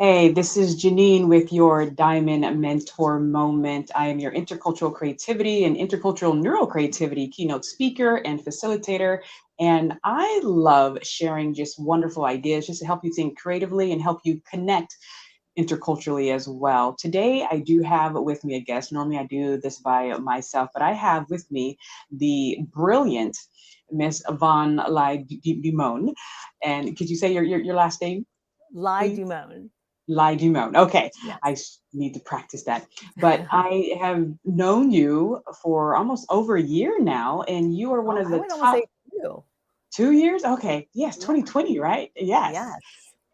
Hey, this is Janine with your Diamond Mentor Moment. I am your intercultural creativity and intercultural neurocreativity keynote speaker and facilitator. And I love sharing just wonderful ideas just to help you think creatively and help you connect interculturally as well. Today, I do have with me a guest. Normally, I do this by myself, but I have with me the brilliant Miss Van Lai-DuMone. And could you say your last name, please? Lai-DuMone. Lai-DuMone. Okay, Yes. need to practice that. But I have known you for almost over a year now, and you are one Oh, of I the would almost top say you. 2 years. Okay, yes, Yeah. 2020, right? Yes. Yes.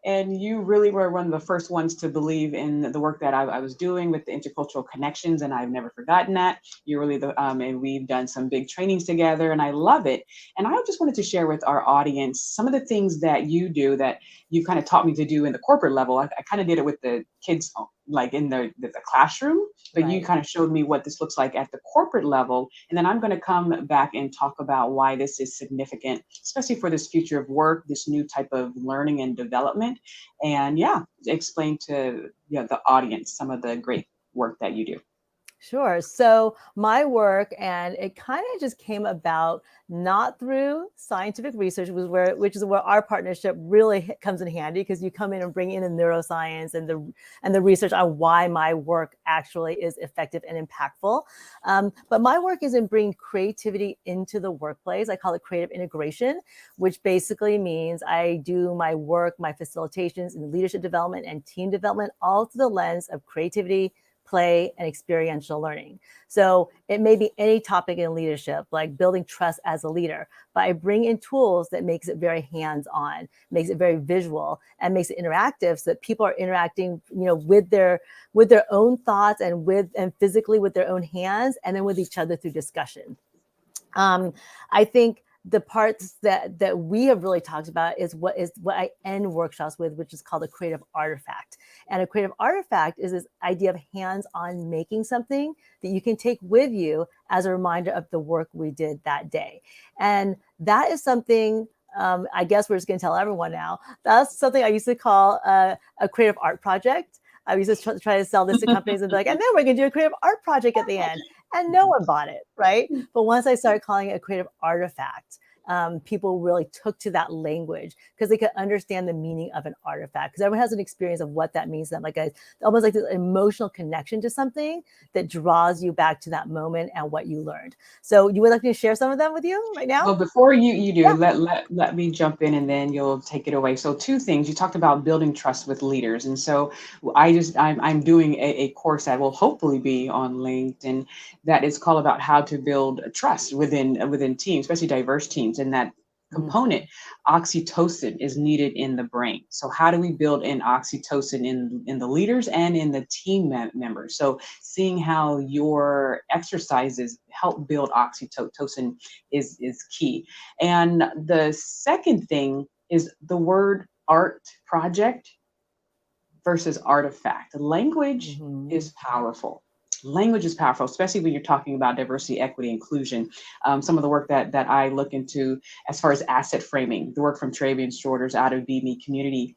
And you really were one of the first ones to believe in the work that I was doing with the intercultural connections, and I've never forgotten that. You're really and we've done some big trainings together, and I love it. And I just wanted to share with our audience some of the things that you do that you kind of taught me to do in the corporate level. I kind of did it with the kids, like in the classroom, but you Right. kind of showed me what this looks like at the corporate level. And then I'm going to come back and talk about why this is significant, especially for this future of work, this new type of learning and development. And yeah, explain to the audience some of the great work that you do. Sure. So my work, and it kind of just came about not through scientific research, which is where our partnership really comes in handy, because you come in and bring in the neuroscience and the research on why my work actually is effective and impactful. But my work is in bringing creativity into the workplace. I call it creative integration, which basically means I do my work, my facilitations in leadership development and team development, all through the lens of creativity, play, and experiential learning. So it may be any topic in leadership, like building trust as a leader, but I bring in tools that makes it very hands-on, makes it very visual, and makes it interactive, so that people are interacting, with their own thoughts and physically with their own hands, and then with each other through discussion. I think the parts that we have really talked about is what I end workshops with, which is called a creative artifact. And a creative artifact is this idea of hands-on making something that you can take with you as a reminder of the work we did that day. And that is something, I guess we're just going to tell everyone now. That's something I used to call a creative art project. I used to try to sell this to companies and be like, and then we're going to do a creative art project at the end. And no one bought it, right? But once I started calling it a creative artifact, people really took to that language because they could understand the meaning of an artifact. Because everyone has an experience of what that means to them, like almost like this emotional connection to something that draws you back to that moment and what you learned. So you would like me to share some of them with you right now? Well, before you do, Yeah. let me jump in and then you'll take it away. So two things. You talked about building trust with leaders. And so I'm doing a course that will hopefully be on LinkedIn that is called about how to build trust within teams, especially diverse teams. And that component, oxytocin, is needed in the brain. So how do we build in oxytocin in the leaders and in the team members? So seeing how your exercises help build oxytocin is key. And the second thing is the word art project versus artifact. Language Mm-hmm. is powerful. Language is powerful, especially when you're talking about diversity, equity, inclusion. Some of the work that I look into as far as asset framing, the work from Travian Shorter's Out of Be Me community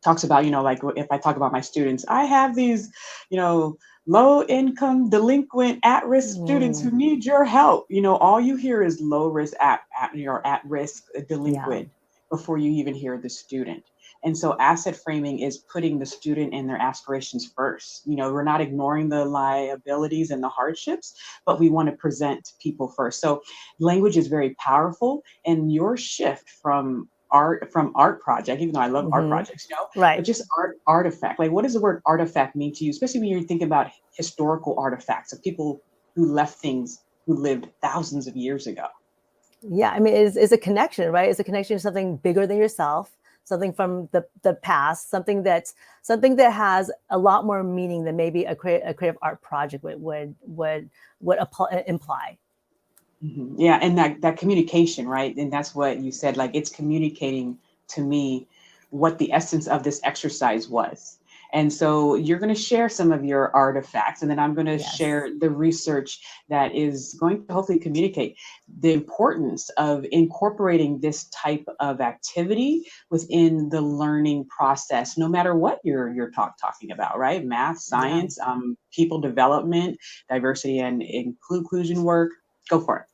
talks about, like if I talk about my students, I have these, low income, delinquent, at risk students Mm. who need your help. All you hear is low risk, at risk, Yeah. delinquent before you even hear the student. And so asset framing is putting the student and their aspirations first. We're not ignoring the liabilities and the hardships, but we want to present people first. So language is very powerful, and your shift from art project, even though I love art Mm-hmm. projects, but Right. just artifact. Like, what does the word artifact mean to you, especially when you're thinking about historical artifacts of people who left things who lived thousands of years ago? Yeah, I mean, it's a connection, right? It's a connection to something bigger than yourself, something from the past, something that has a lot more meaning than maybe a creative art project would imply. Yeah, and that communication, right? And that's what you said. Like, it's communicating to me what the essence of this exercise was. And so you're going to share some of your artifacts, and then I'm going to Yes. share the research that is going to hopefully communicate the importance of incorporating this type of activity within the learning process, no matter what you're talking about, right? Math, Yeah. science, people development, diversity and inclusion work. Go for it.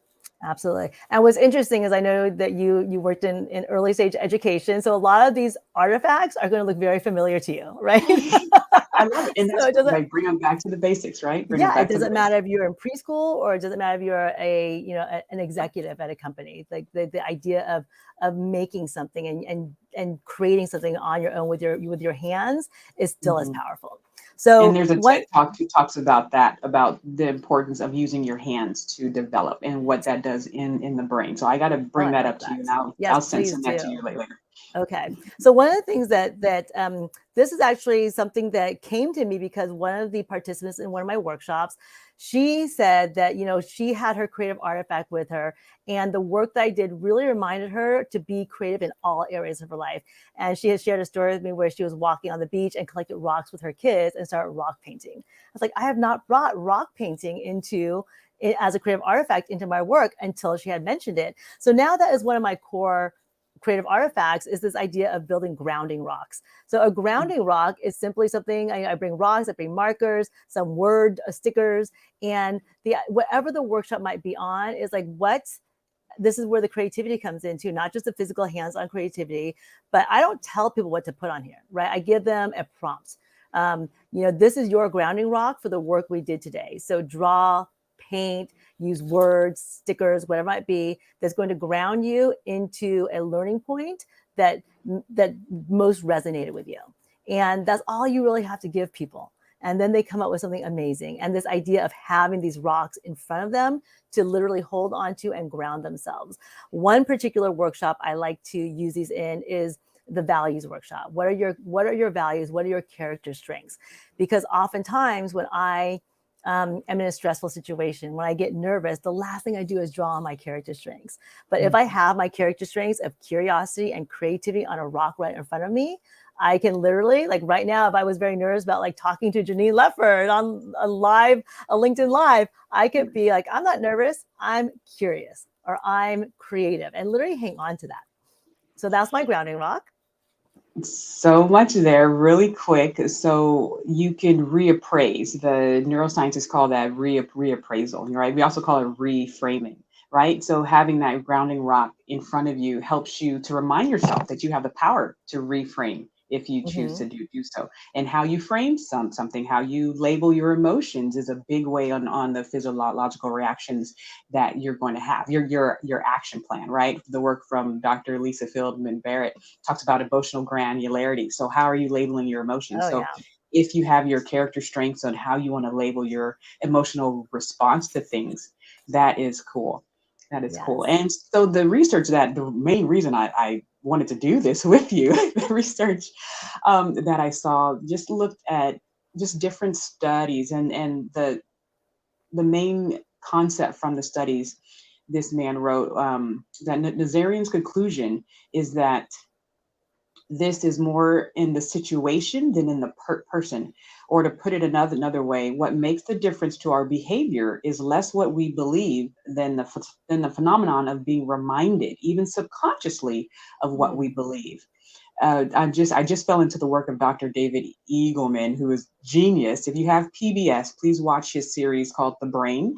Absolutely. And what's interesting is I know that you worked in early stage education. So a lot of these artifacts are going to look very familiar to you, right? I love it. And So that's it doesn't, like bring them back to the basics, right? Bring them yeah, it back to the doesn't basics. matter if you're in preschool or it doesn't matter if you're an executive at a company. Like the idea of making something and creating something on your own with your hands is still as Mhm. powerful. And So there's a one TED talk who talks about that, about the importance of using your hands to develop and what that does in the brain. So I got to Oh, bring I that love up to you, that. and I'll Yes, send please that to do. you later. Okay. So one of the things that this is actually something that came to me because one of the participants in one of my workshops, she said that, she had her creative artifact with her and the work that I did really reminded her to be creative in all areas of her life. And she has shared a story with me where she was walking on the beach and collected rocks with her kids and started rock painting. I was like, I have not brought rock painting into it as a creative artifact into my work until she had mentioned it. So now that is one of my core creative artifacts is this idea of building grounding rocks. So a grounding rock is simply something I bring rocks, I bring markers, some word stickers, and whatever the workshop might be on is like this is where the creativity comes into, not just the physical hands-on creativity, but I don't tell people what to put on here, right? I give them a prompt. This is your grounding rock for the work we did today. So draw, paint, use words, stickers, whatever it might be, that's going to ground you into a learning point that most resonated with you. And that's all you really have to give people. And then they come up with something amazing. And this idea of having these rocks in front of them to literally hold onto and ground themselves. One particular workshop I like to use these in is the values workshop. What are your values? What are your character strengths? Because oftentimes when I am in a stressful situation, when I get nervous, the last thing I do is draw on my character strengths. But if I have my character strengths of curiosity and creativity on a rock right in front of me, I can literally, like right now, if I was very nervous about like talking to Janine Lefford on a LinkedIn Live, I could be like, I'm not nervous, I'm curious, or I'm creative, and literally hang on to that. So that's my grounding rock. So much there, really quick. So you can reappraise. The neuroscientists call that reappraisal, right? We also call it reframing, right? So having that grounding rock in front of you helps you to remind yourself that you have the power to reframe if you choose Mm-hmm. to do so. And how you frame something, how you label your emotions is a big way on the physiological reactions that you're going to have. Your action plan, right? The work from Dr. Lisa Feldman Barrett talks about emotional granularity. So how are you labeling your emotions? Oh So yeah. if you have your character strengths on how you want to label your emotional response to things, that is cool. That is cool. Yes. And so the research, that the main reason I wanted to do this with you, the research that I saw just looked at just different studies, and the main concept from the studies this man wrote, that Nazarian's conclusion is that this is more in the situation than in the person. Or to put it another way, what makes the difference to our behavior is less what we believe than the phenomenon of being reminded, even subconsciously, of what we believe. I just fell into the work of Dr. David Eagleman, who is genius. If you have PBS, please watch his series called The Brain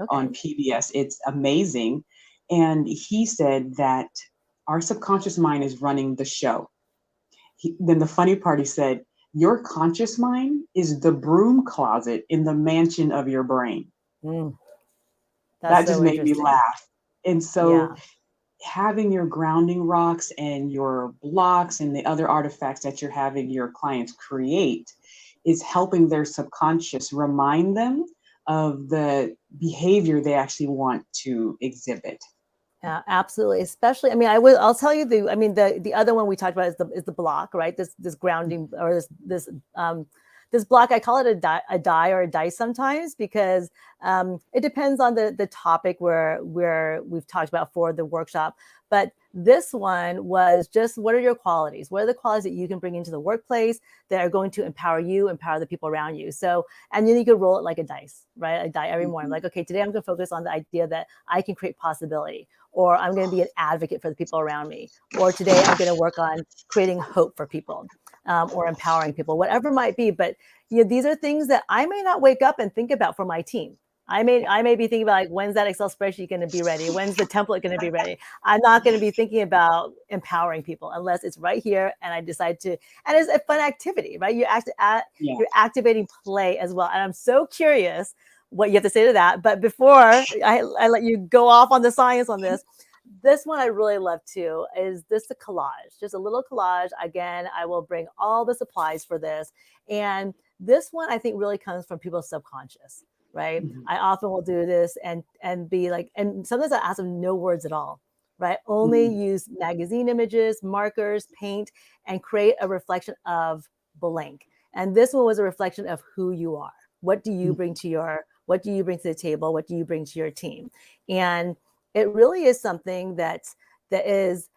on Okay. PBS. It's amazing. And he said that our subconscious mind is running the show. Then the funny part, he said, your conscious mind is the broom closet in the mansion of your brain. Mm, that's That just so made me interesting. laugh. And so Yeah. having your grounding rocks and your blocks and the other artifacts that you're having your clients create is helping their subconscious remind them of the behavior they actually want to exhibit. Yeah, absolutely. Especially, I'll tell you the other one we talked about is the block, right? This grounding or this block. I call it a die or a dice sometimes because it depends on the topic where we've talked about for the workshop. But This one was just, what are your qualities? What are the qualities that you can bring into the workplace that are going to empower you, empower the people around you? So, and then you could roll it like a dice, right? A die every morning. Like, okay, today I'm going to focus on the idea that I can create possibility, or I'm going to be an advocate for the people around me, or today I'm going to work on creating hope for people, or empowering people, whatever it might be. But these are things that I may not wake up and think about for my team. I may be thinking about, like, when's that Excel spreadsheet going to be ready? When's the template going to be ready? I'm not going to be thinking about empowering people unless it's right here and I decide to. And it's a fun activity, right? You're activating play as well. And I'm so curious what you have to say to that. But before I let you go off on the science on this one I really love too is this, the collage, just a little collage. Again, I will bring all the supplies for this. And this one I think really comes from people's subconscious. Right. Mhm. I often will do this and be like, and sometimes I ask them no words at all, right? Only use magazine images, markers, paint, and create a reflection of blank. And this one was a reflection of who you are. What do you bring to the table? What do you bring to your team? And it really is something that is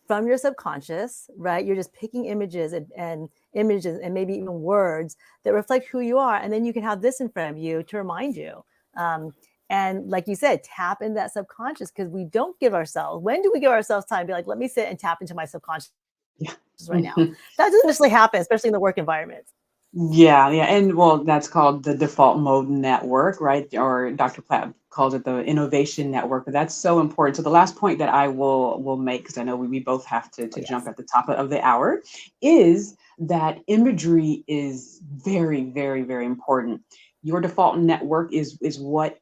from your subconscious, right? You're just picking images and images and maybe even words that reflect who you are. And then you can have this in front of you to remind you. And like you said, tap into that subconscious, because we don't give ourselves, when do we give ourselves time to be like, let me sit and tap into my subconscious Yeah. right now? That doesn't necessarily happen, especially in the work environment. Yeah, and well, that's called the default mode network, right? Or Dr. Platt calls it the innovation network. But that's so important. So the last point that I will make, because I know we both have to Oh, jump yes. at the top of the hour, is that imagery is very, very, very important. Your default network is what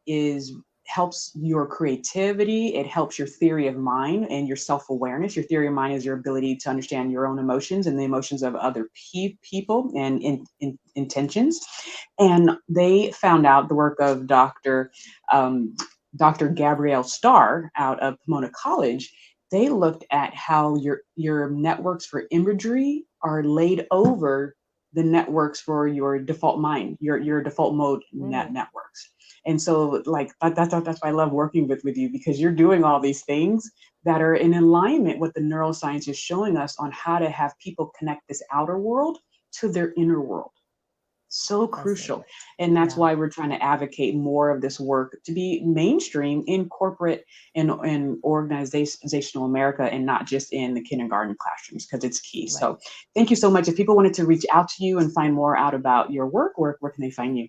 helps your creativity. It helps your theory of mind and your self-awareness. Your theory of mind is your ability to understand your own emotions and the emotions of other people and intentions. And they found out, the work of Dr. Gabrielle Starr out of Pomona College. They looked at how your networks for imagery are laid over the networks for your default mind, your default mode networks. And so, like, that's why I love working with you, because you're doing all these things that are in alignment with the neuroscience is showing us on how to have people connect this outer world to their inner world. So crucial. And that's Yeah. why we're trying to advocate more of this work to be mainstream in corporate and organizational America, and not just in the kindergarten classrooms, because it's key. Right. So thank you so much. If people wanted to reach out to you and find more out about your work, where can they find you?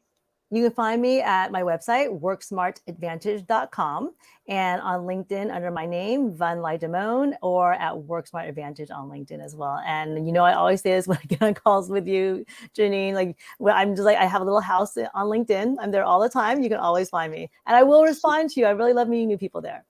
You can find me at my website, worksmartadvantage.com, and on LinkedIn under my name, Van Lai-DuMone, or at WorkSmart Advantage on LinkedIn as well. And I always say this when I get on calls with you, Janine, like, I'm just like, I have a little house on LinkedIn. I'm there all the time. You can always find me. And I will respond to you. I really love meeting new people there.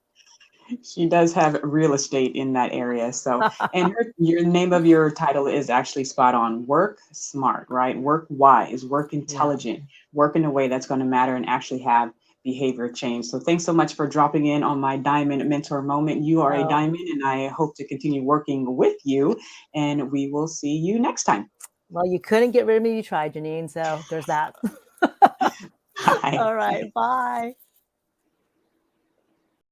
She does have real estate in that area. So, and your name of your title is actually spot on. Work smart, right? Work wise, work Yeah. intelligent, work in a way that's going to matter and actually have behavior change. So thanks so much for dropping in on my Diamond Mentor moment. You are a Oh, diamond, and I hope to continue working with you, and we will see you next time. well, you couldn't get rid of me. You tried, Janine. So there's that. Bye. All right. Bye.